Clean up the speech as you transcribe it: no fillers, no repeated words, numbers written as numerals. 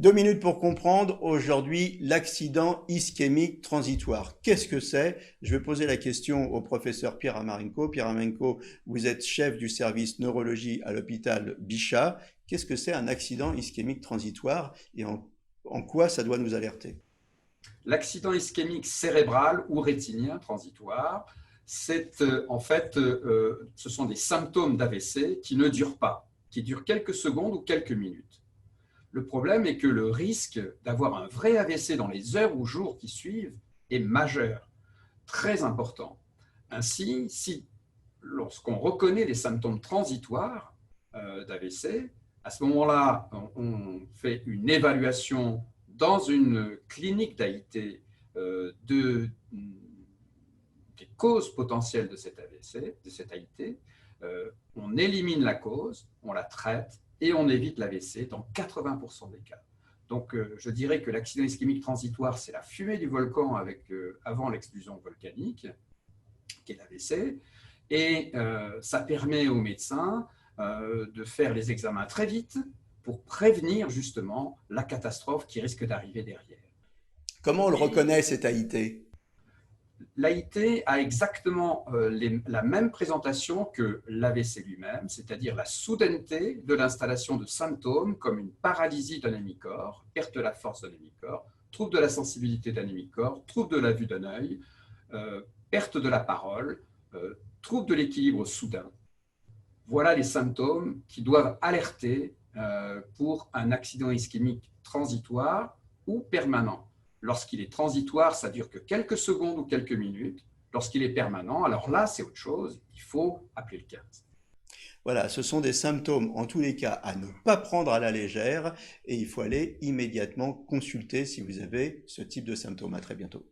2 minutes pour comprendre aujourd'hui l'accident ischémique transitoire. Qu'est-ce que c'est? Je vais poser la question au professeur Pierre Amarenko. Pierre Amarenko, vous êtes chef du service neurologie à l'hôpital Bichat. Qu'est-ce que c'est un accident ischémique transitoire et en quoi ça doit nous alerter? L'accident ischémique cérébral ou rétinien transitoire, c'est ce sont des symptômes d'AVC qui ne durent pas, qui durent quelques secondes ou quelques minutes. Le problème est que le risque d'avoir un vrai AVC dans les heures ou jours qui suivent est majeur, très important. Ainsi, lorsqu'on reconnaît les symptômes transitoires d'AVC, à ce moment-là, on fait une évaluation dans une clinique d'AIT des causes potentielles de cet AVC, de cette AIT. On élimine la cause, on la traite et on évite l'AVC dans 80% des cas. Donc, je dirais que l'accident ischémique transitoire, c'est la fumée du volcan avant l'explosion volcanique, qui est l'AVC. Et ça permet aux médecins de faire les examens très vite pour prévenir justement la catastrophe qui risque d'arriver derrière. Comment on le Et reconnaît cet AIT? l'AIT a exactement la même présentation que l'AVC lui-même, c'est-à-dire la soudaineté de l'installation de symptômes comme une paralysie d'un hémicorps, perte de la force d'un hémicorps, trouble de la sensibilité d'un hémicorps, trouble de la vue d'un œil, perte de la parole, trouble de l'équilibre soudain. Voilà les symptômes qui doivent alerter pour un accident ischémique transitoire ou permanent. Lorsqu'il est transitoire, ça dure que quelques secondes ou quelques minutes. Lorsqu'il est permanent, alors là, c'est autre chose. Il faut appeler le 15. Voilà, ce sont des symptômes en tous les cas à ne pas prendre à la légère et il faut aller immédiatement consulter si vous avez ce type de symptômes. À très bientôt.